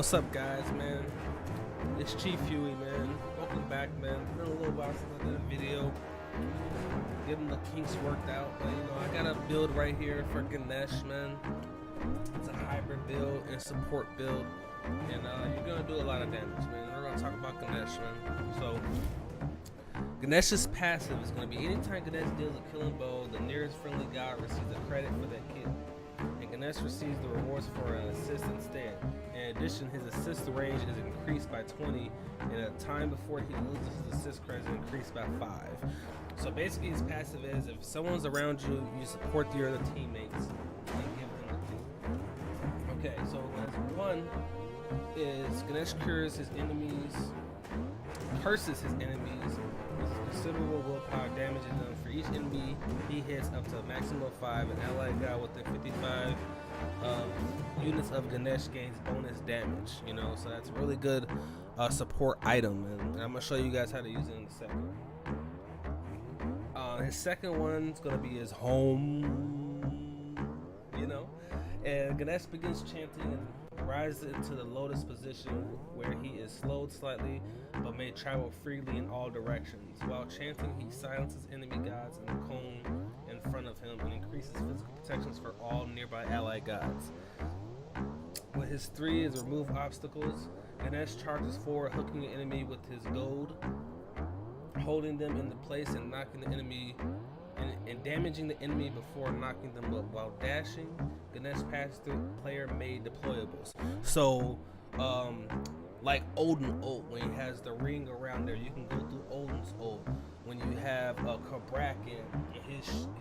What's up, guys, man? It's Chief Huey, man. Welcome back, man. It's been a little while since I did a video. Getting the kinks worked out, but I got a build right here for Ganesh, man. It's a hybrid build and support build, and you're gonna do a lot of damage, man. We're gonna talk about Ganesh, man. So, Ganesh's passive is gonna be anytime Ganesh deals a killing blow, the nearest friendly god receives a credit for that kill. And Ganesh receives the rewards for an assist instead. In addition, his assist range is increased by 20, and a time before he loses his assist credit is increased by 5. So basically, his passive is if someone's around you, you support your other teammates and give them the thing. Okay, so one is Ganesh cures his enemies, curses his enemies. Considerable willpower damage is done for each enemy he hits up to a maximum of 5. An allied guy within 55 units of Ganesh gains bonus damage. So that's a really good support item, and I'm gonna show you guys how to use it in a second. His second one's gonna be his home, and Ganesh begins chanting and rises into the lotus position where he is slowed slightly but may travel freely in all directions. While chanting, he silences enemy gods in the cone in front of him and increases physical protections for all nearby allied gods. With his 3 is remove obstacles. Ganesh charges forward, hooking the enemy with his gold, holding them into place and knocking the enemy and damaging the enemy before knocking them up. While dashing, Ganesh passes through player-made deployables. So, like Odin ult, when he has the ring around there, you can go through Odin's ult. When you have Kabrakan and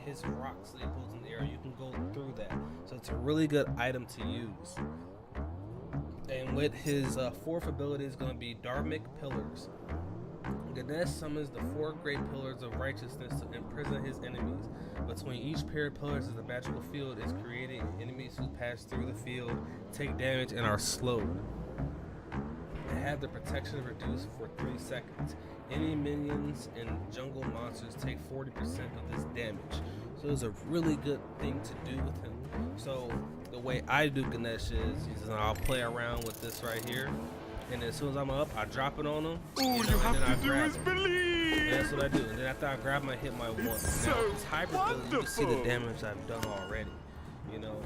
his rock staples in the air, you can go through that. So it's a really good item to use. And with his 4th ability is going to be Dharmic Pillars. Ganesh summons the 4 great pillars of righteousness to imprison his enemies. Between each pair of pillars is a magical field is created, and enemies who pass through the field take damage and are slowed. They have the protection reduced for 3 seconds. Any minions and jungle monsters take 40% of this damage. So it's a really good thing to do with him. So the way I do Ganesh is I'll play around with this right here. And as soon as I'm up, I drop it on them. All you have to do is believe. And that's what I do. And then after I grab him, I hit my one. So now, this hybrid build, you can see the wonderful. damage I've done already.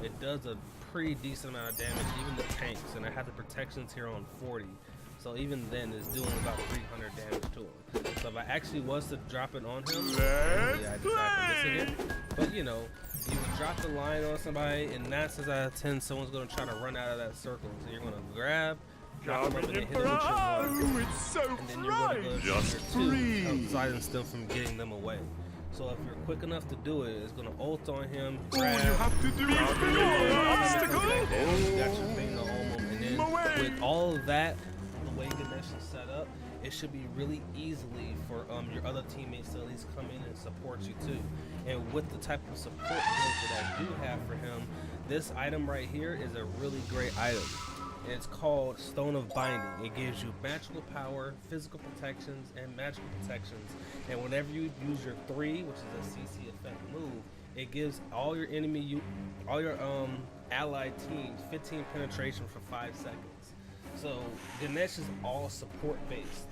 It does a pretty decent amount of damage, even the tanks. And I have the protections here on 40. So even then, it's doing about 300 damage to him. So if I actually was to drop it on him, I decided to miss it. But you drop the line on somebody, and 9 times out of 10, someone's gonna try to run out of that circle. So you're gonna grab, drop them up, and then hit them with your 1. It's so And then you're gonna go to Just your 2, breathe. silence them from getting them away. So if you're quick enough to do it, it's gonna ult on him, All grab, you have to do is believe. Obstacle. you got your thing to home him, and then Away. with all of that, the way Ganesh is set up, it should be really easily for your other teammates to at least come in and support you too. And with the type of support build that I do have for him, this item right here is a really great item. It's called Stone of Binding. It gives you magical power, physical protections, and magical protections. And whenever you use your 3, which is a CC effect move, it gives all your allied teams 15 penetration for 5 seconds. So Ganesh is all support based.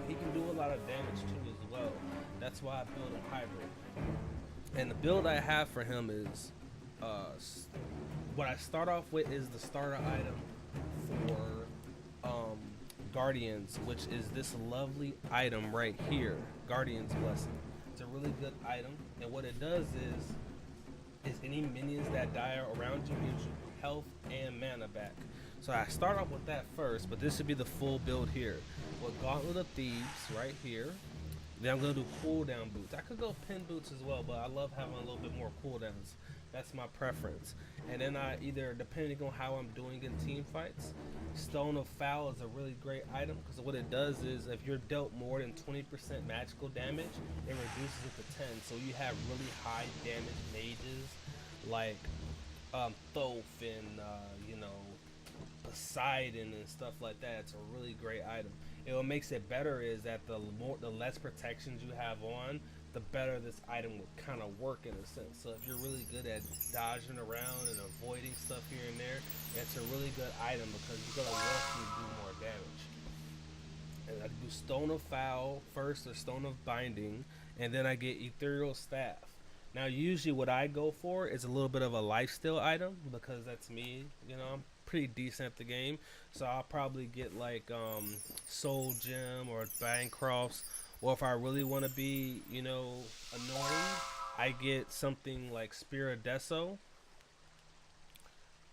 He can do a lot of damage too as well. That's why I build him hybrid. And the build I have for him is what I start off with is the starter item for Guardians, which is this lovely item right here, Guardian's Blessing. It's a really good item, and what it does is any minions that die around you gives you health and mana back. So I start off with that first, but this should be the full build here. With Gauntlet of Thieves right here. Then I'm gonna do cooldown boots. I could go pin boots as well, but I love having a little bit more cooldowns. That's my preference. And then I either, depending on how I'm doing in team fights, Stone of Foul is a really great item because what it does is if you're dealt more than 20% magical damage, it reduces it to 10. So you have really high damage mages like Thoth and Poseidon and stuff like that. It's a really great item. What makes it better is that the less protections you have on, the better this item would kind of work in a sense. So if you're really good at dodging around and avoiding stuff here and there, it's a really good item because you're gonna want to do more damage. And I do Stone of Foul first, or Stone of Binding, and then I get Ethereal Staff. Now, usually what I go for is a little bit of a lifesteal item because that's me. You know, I'm pretty decent at the game, so I'll probably get like Soul Gem or Bancrofts. Or if I really want to be, you know, annoying, I get something like Spirideso.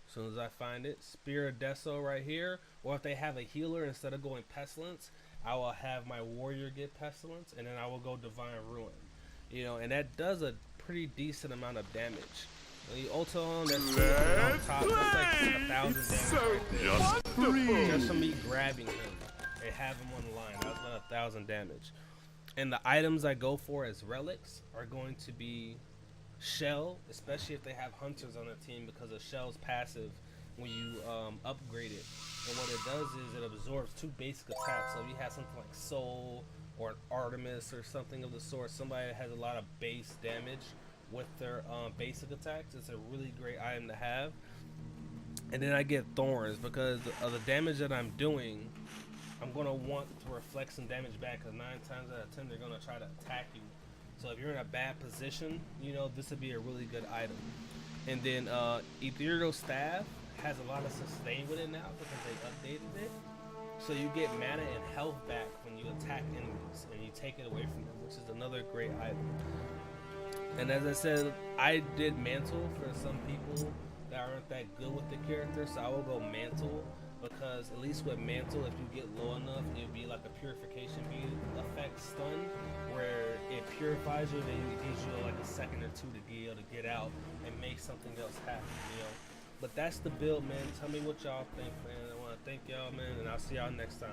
As soon as I find it, Spirideso right here. Or if they have a healer, instead of going Pestilence, I will have my warrior get Pestilence, and then I will go Divine Ruin. You know, and that does a pretty decent amount of damage. When you ulti on, that's on top. That's like 1,000 damage right there. Just from me grabbing him and have him on the line. That's about 1,000 damage. And the items I go for as relics are going to be Shell, especially if they have hunters on their team, because of Shell's passive when you upgrade it. And what it does is it absorbs 2 basic attacks. So if you have something like Soul or an Artemis or something of the sort, somebody that has a lot of base damage with their basic attacks, it's a really great item to have. And then I get Thorns because of the damage that I'm doing. I'm going to want to reflect some damage back because 9 times out of 10 they're going to try to attack you. So if you're in a bad position, you know, this would be a really good item. And then Ethereal Staff has a lot of sustain with it now because they updated it. So you get mana and health back when you attack enemies and you take it away from them, which is another great item. And as I said, I did Mantle for some people that aren't that good with the character, so I will go Mantle. Because at least with Mantle, if you get low enough, it would be like a purification bead effect stun, where it purifies you, then it gives you like a second or 2 to be able to get out and make something else happen, you know. But that's the build, man. Tell me what y'all think, man. I want to thank y'all, man, and I'll see y'all next time.